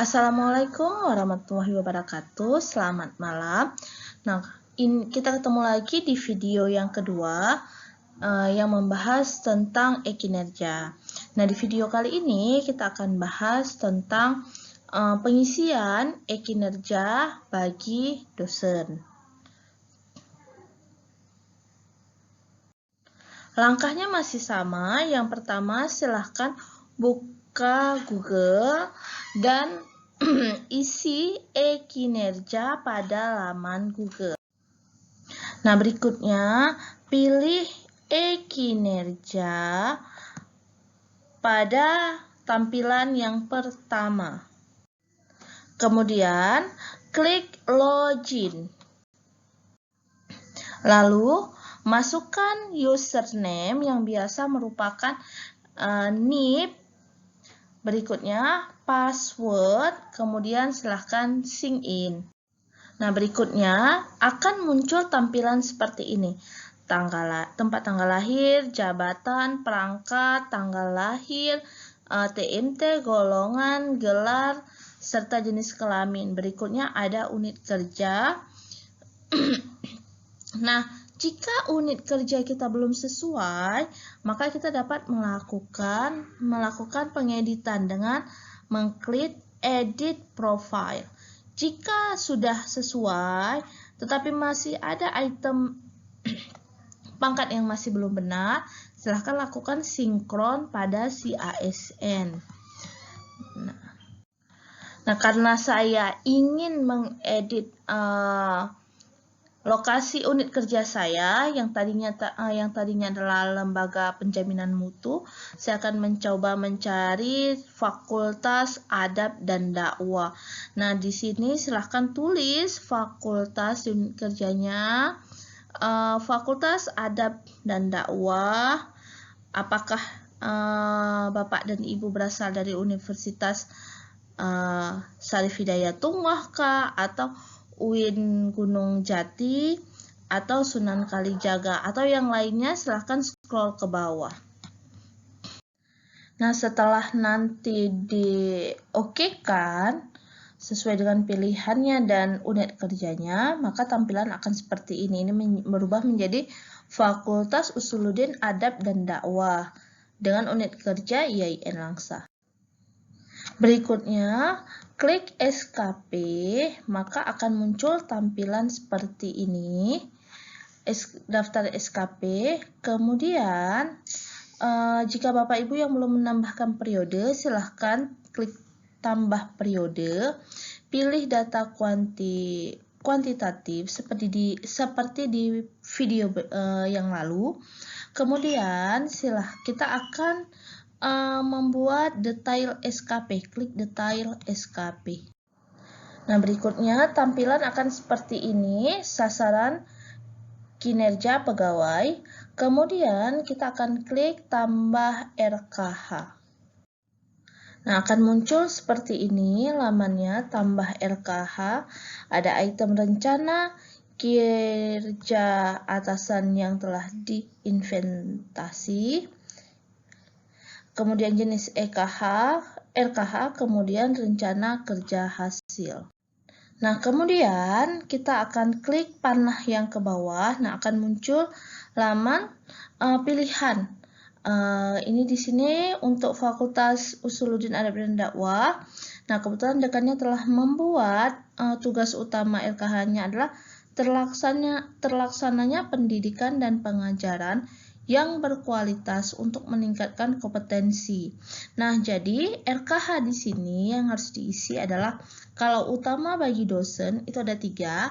Assalamualaikum warahmatullahi wabarakatuh. Selamat malam. Nah, kita ketemu lagi di video yang kedua yang membahas tentang e-kinerja. Nah, di video kali ini kita akan bahas tentang pengisian e-kinerja bagi dosen. Langkahnya masih sama. Yang pertama, silahkan buka Google dan isi e-kinerja pada laman Google. Nah, berikutnya pilih e-kinerja pada tampilan yang pertama. Kemudian, klik login. Lalu, masukkan username yang biasa merupakan NIP. Berikutnya, password, kemudian silahkan sign in. Nah, berikutnya akan muncul tampilan seperti ini. Tempat tanggal lahir, jabatan, perangkat, tanggal lahir, TMT, golongan, gelar, serta jenis kelamin. Berikutnya ada unit kerja. Nah, jika unit kerja kita belum sesuai, maka kita dapat melakukan pengeditan dengan mengklik edit profile. Jika sudah sesuai, tetapi masih ada item pangkat yang masih belum benar, silahkan lakukan sinkron pada si ASN. Nah, karena saya ingin mengedit lokasi unit kerja saya yang tadinya adalah lembaga penjaminan mutu, saya akan mencoba mencari fakultas adab dan dakwah. Nah, di sini silahkan tulis fakultas unit kerjanya, fakultas adab dan dakwah. Apakah Bapak dan Ibu berasal dari Universitas Syarif Hidayatullah kah, atau UIN Gunung Jati, atau Sunan Kalijaga, atau yang lainnya, silahkan scroll ke bawah. Nah, setelah nanti di-okekan sesuai dengan pilihannya dan unit kerjanya, maka tampilan akan seperti ini. Ini berubah menjadi Fakultas Usuluddin Adab dan Dakwah dengan unit kerja IAIN Langsa. Berikutnya, klik SKP, maka akan muncul tampilan seperti ini. Daftar SKP, kemudian jika Bapak Ibu yang belum menambahkan periode, silahkan klik tambah periode, pilih data kuantitatif seperti di video yang lalu. Kemudian kita akan membuat detail SKP, klik detail SKP. Nah, berikutnya tampilan akan seperti ini, sasaran kinerja pegawai. Kemudian kita akan klik tambah RKH. Nah, akan muncul seperti ini lamannya, tambah RKH. Ada item rencana kinerja atasan yang telah diinventasi. Kemudian jenis RKH, kemudian rencana kerja hasil. Nah, kemudian kita akan klik panah yang ke bawah. Nah, akan muncul laman pilihan. Ini di sini untuk Fakultas Usuluddin Adab dan Dakwah. Nah, kebetulan dekannya telah membuat tugas utama RKH-nya adalah terlaksananya pendidikan dan pengajaran yang berkualitas untuk meningkatkan kompetensi. Nah, jadi RKH di sini yang harus diisi adalah kalau utama bagi dosen itu ada 3,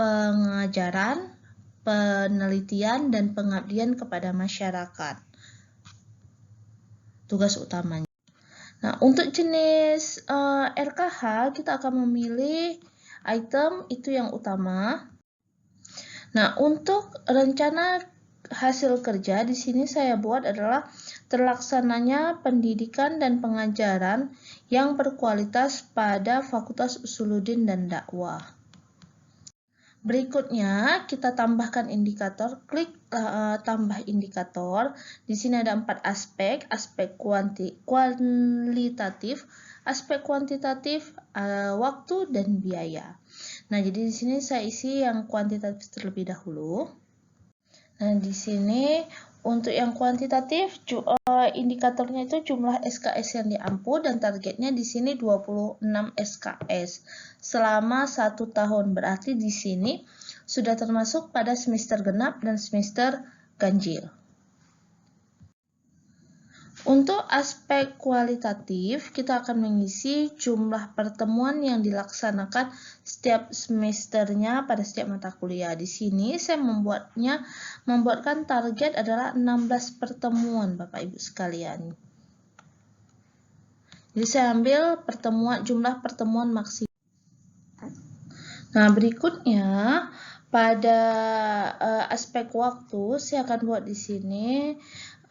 pengajaran, penelitian, dan pengabdian kepada masyarakat. Tugas utamanya. Nah, untuk jenis RKH kita akan memilih item itu yang utama. Nah, untuk rencana hasil kerja di sini saya buat adalah terlaksananya pendidikan dan pengajaran yang berkualitas pada Fakultas Usuluddin dan Dakwah. Berikutnya kita tambahkan indikator, klik tambah indikator. Di sini ada 4 aspek kualitatif, aspek kuantitatif, waktu, dan biaya. Nah, jadi di sini saya isi yang kuantitatif terlebih dahulu. Nah, di sini untuk yang kuantitatif, indikatornya itu jumlah SKS yang diampu dan targetnya di sini 26 SKS selama 1 tahun. Berarti di sini sudah termasuk pada semester genap dan semester ganjil. Untuk aspek kualitatif, kita akan mengisi jumlah pertemuan yang dilaksanakan setiap semesternya pada setiap mata kuliah. Di sini saya membuatkan target adalah 16 pertemuan, Bapak Ibu sekalian. Jadi saya ambil jumlah pertemuan maksimal. Nah, berikutnya pada aspek waktu saya akan buat di sini.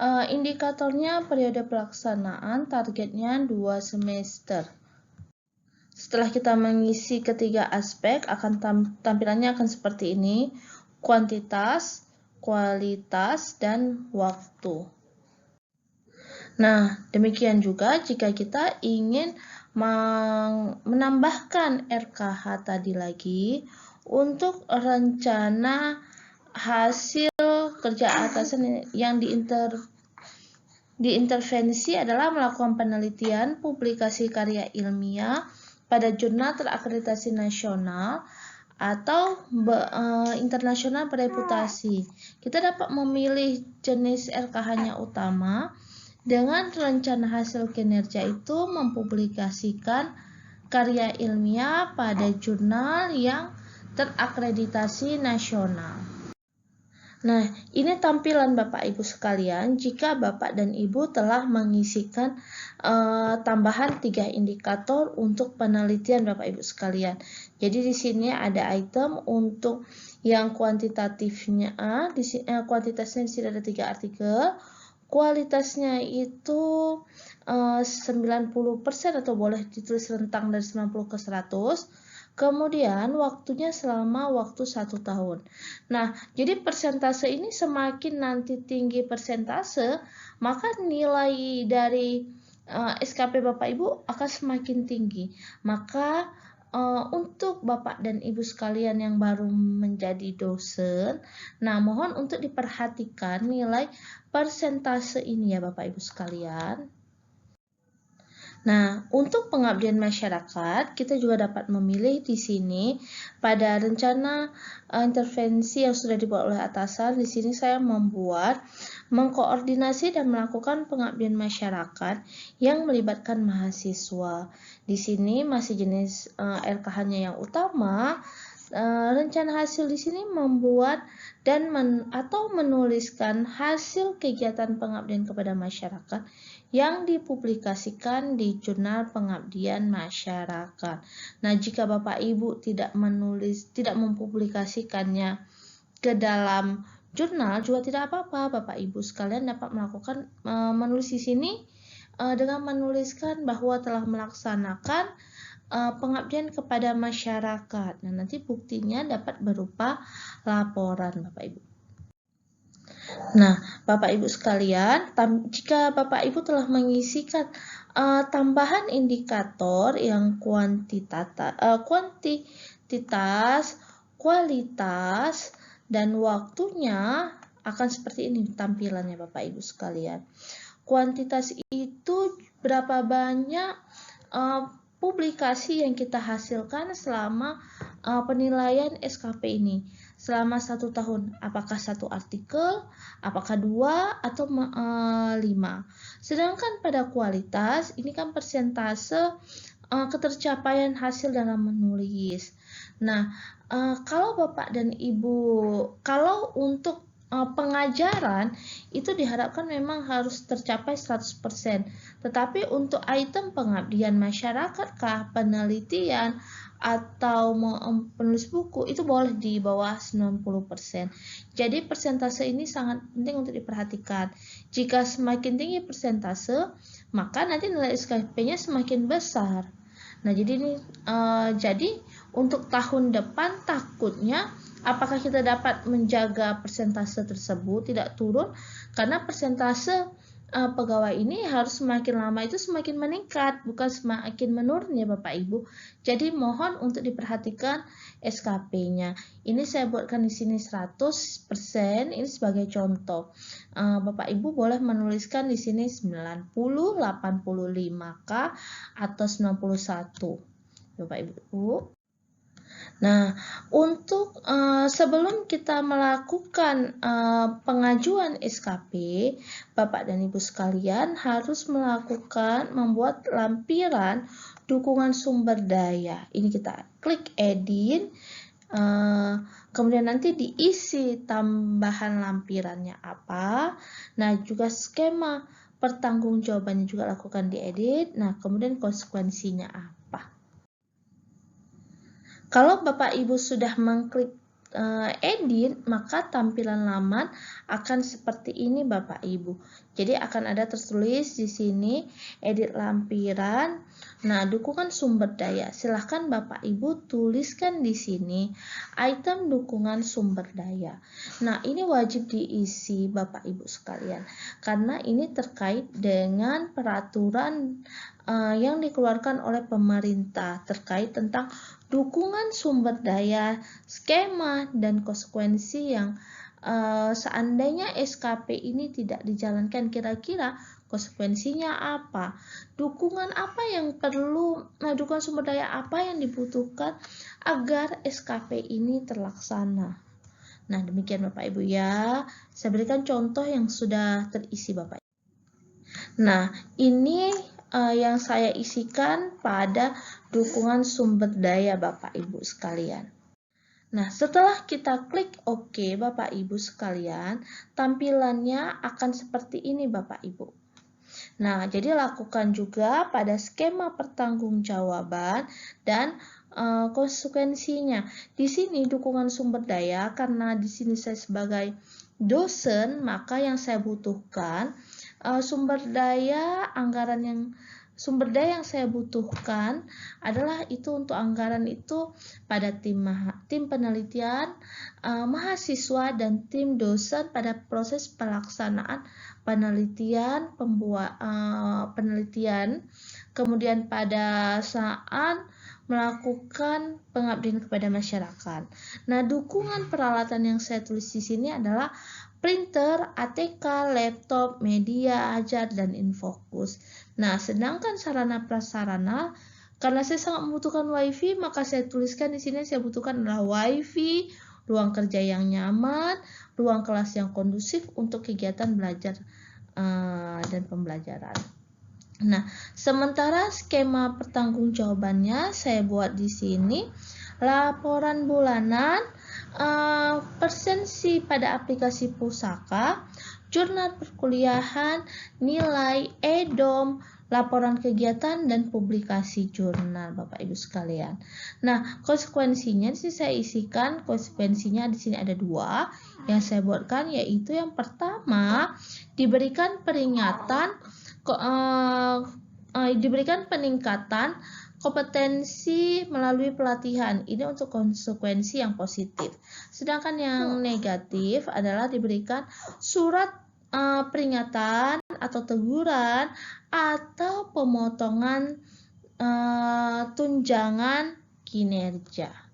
Indikatornya periode pelaksanaan, targetnya 2 semester. Setelah kita mengisi ketiga aspek, tampilannya akan seperti ini: kuantitas, kualitas, dan waktu. Nah, demikian juga jika kita ingin menambahkan RKH tadi lagi untuk rencana hasil kerja atasan yang diintervensi adalah melakukan penelitian, publikasi karya ilmiah pada jurnal terakreditasi nasional atau internasional bereputasi. Kita dapat memilih jenis RKH-nya utama dengan rencana hasil kinerja itu mempublikasikan karya ilmiah pada jurnal yang terakreditasi nasional. Nah, ini tampilan Bapak Ibu sekalian jika Bapak dan Ibu telah mengisikan tambahan 3 indikator untuk penelitian Bapak Ibu sekalian. Jadi di sini ada item untuk yang kuantitatifnya, kuantitasnya di sini ada 3 artikel. Kualitasnya itu 90% atau boleh ditulis rentang dari 90 ke 100. Kemudian waktunya selama waktu 1 tahun. Nah, jadi persentase ini semakin nanti tinggi persentase, maka nilai dari SKP Bapak Ibu akan semakin tinggi. Maka untuk Bapak dan Ibu sekalian yang baru menjadi dosen, nah mohon untuk diperhatikan nilai persentase ini ya Bapak Ibu sekalian. Nah, untuk pengabdian masyarakat, kita juga dapat memilih di sini pada rencana intervensi yang sudah dibuat oleh atasan. Di sini saya mengkoordinasi dan melakukan pengabdian masyarakat yang melibatkan mahasiswa. Di sini masih jenis RKH-nya yang utama. Rencana hasil di sini membuat dan atau menuliskan hasil kegiatan pengabdian kepada masyarakat yang dipublikasikan di jurnal pengabdian masyarakat. Nah, jika Bapak Ibu tidak mempublikasikannya ke dalam jurnal juga tidak apa-apa. Bapak Ibu sekalian dapat melakukan menulis di sini dengan menuliskan bahwa telah melaksanakan pengabdian kepada masyarakat. Nah, nanti buktinya dapat berupa laporan Bapak Ibu. Nah, Bapak Ibu sekalian, jika Bapak Ibu telah mengisikan tambahan indikator yang kuantitas, kualitas, dan waktunya akan seperti ini tampilannya Bapak Ibu sekalian. Kuantitas itu berapa banyak publikasi yang kita hasilkan selama penilaian SKP ini selama 1 tahun, apakah 1 artikel, apakah 2 atau 5. Sedangkan pada kualitas ini kan persentase ketercapaian hasil dalam menulis. Nah, kalau Bapak dan Ibu, kalau untuk pengajaran itu diharapkan memang harus tercapai 100%. Tetapi untuk item pengabdian masyarakat kah, penelitian, atau penulis buku itu boleh di bawah 90%. Jadi persentase ini sangat penting untuk diperhatikan. Jika semakin tinggi persentase, maka nanti nilai SKP-nya semakin besar. Nah, jadi untuk tahun depan takutnya apakah kita dapat menjaga persentase tersebut tidak turun karena persentase pegawai ini harus semakin lama itu semakin meningkat, bukan semakin menurun ya Bapak Ibu. Jadi mohon untuk diperhatikan SKP-nya. Ini saya buatkan di sini 100%, ini sebagai contoh. Bapak Ibu boleh menuliskan di sini 90, 85K atau 91. Bapak Ibu. Nah, untuk sebelum kita melakukan pengajuan SKP, Bapak dan Ibu sekalian harus membuat lampiran dukungan sumber daya. Ini kita klik edit, kemudian nanti diisi tambahan lampirannya apa. Nah, juga skema pertanggungjawabannya juga lakukan diedit. Nah, kemudian konsekuensinya apa. Kalau Bapak Ibu sudah mengklik edit, maka tampilan laman akan seperti ini Bapak Ibu. Jadi akan ada tertulis di sini edit lampiran. Nah, dukungan sumber daya. Silahkan Bapak Ibu tuliskan di sini item dukungan sumber daya. Nah, ini wajib diisi Bapak Ibu sekalian. Karena ini terkait dengan peraturan yang dikeluarkan oleh pemerintah terkait tentang dukungan sumber daya, skema, dan konsekuensi yang seandainya SKP ini tidak dijalankan, kira-kira konsekuensinya apa? Dukungan apa yang perlu, dukungan sumber daya apa yang dibutuhkan agar SKP ini terlaksana? Nah, demikian Bapak Ibu ya. Saya berikan contoh yang sudah terisi Bapak Ibu. Nah, ini yang saya isikan pada dukungan sumber daya Bapak Ibu sekalian. Nah, setelah kita klik OK Bapak Ibu sekalian, tampilannya akan seperti ini Bapak Ibu. Nah, jadi lakukan juga pada skema pertanggungjawaban dan konsekuensinya. Di sini dukungan sumber daya, karena di sini saya sebagai dosen, maka yang saya butuhkan sumber daya yang saya butuhkan adalah itu untuk anggaran itu pada tim penelitian, mahasiswa dan tim dosen pada proses pelaksanaan penelitian, kemudian pada saat melakukan pengabdian kepada masyarakat. Nah, dukungan peralatan yang saya tulis di sini adalah printer, ATK, laptop, media ajar, dan infokus. Nah, sedangkan sarana prasarana, karena saya sangat membutuhkan WiFi, maka saya tuliskan di sini saya butuhkan adalah WiFi, ruang kerja yang nyaman, ruang kelas yang kondusif untuk kegiatan belajar dan pembelajaran. Nah, sementara skema pertanggungjawabannya saya buat di sini. Laporan bulanan, presensi pada aplikasi pusaka, jurnal perkuliahan, nilai, EDOM, laporan kegiatan, dan publikasi jurnal Bapak Ibu sekalian. Nah, konsekuensinya sih saya isikan, konsekuensinya di sini ada 2 yang saya buatkan, yaitu yang pertama diberikan peningkatan kompetensi melalui pelatihan. Ini untuk konsekuensi yang positif. Sedangkan yang negatif adalah diberikan surat peringatan atau teguran atau pemotongan tunjangan kinerja.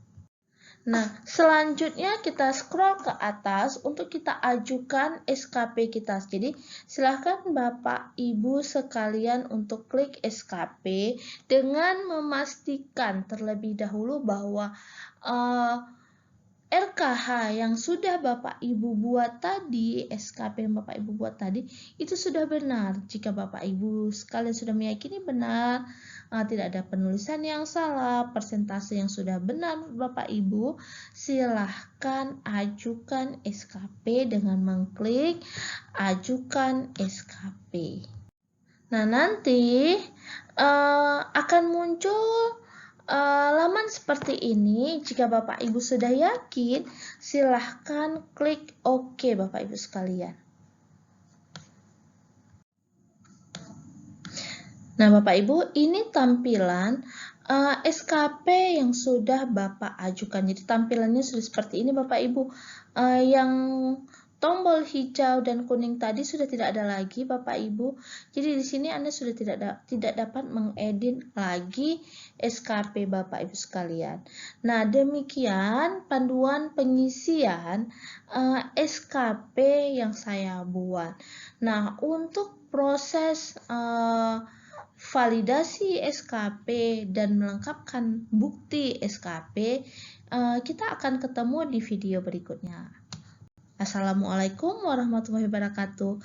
Nah, selanjutnya kita scroll ke atas untuk kita ajukan SKP kita. Jadi, silahkan Bapak Ibu sekalian untuk klik SKP dengan memastikan terlebih dahulu bahwa RKH yang sudah Bapak Ibu buat tadi, SKP yang Bapak Ibu buat tadi, itu sudah benar. Jika Bapak Ibu sekalian sudah meyakini benar, tidak ada penulisan yang salah, persentase yang sudah benar Bapak Ibu, silahkan ajukan SKP dengan mengklik ajukan SKP. Nah, nanti akan muncul laman seperti ini. Jika Bapak Ibu sudah yakin, silahkan klik OK Bapak Ibu sekalian. Nah, Bapak Ibu, ini tampilan SKP yang sudah Bapak ajukan. Jadi tampilannya sudah seperti ini Bapak Ibu. Yang tombol hijau dan kuning tadi sudah tidak ada lagi Bapak Ibu. Jadi di sini Anda sudah tidak dapat mengedit lagi SKP Bapak Ibu sekalian. Nah, demikian panduan pengisian SKP yang saya buat. Nah, untuk proses validasi SKP dan melengkapkan bukti SKP, kita akan ketemu di video berikutnya. Assalamualaikum warahmatullahi wabarakatuh.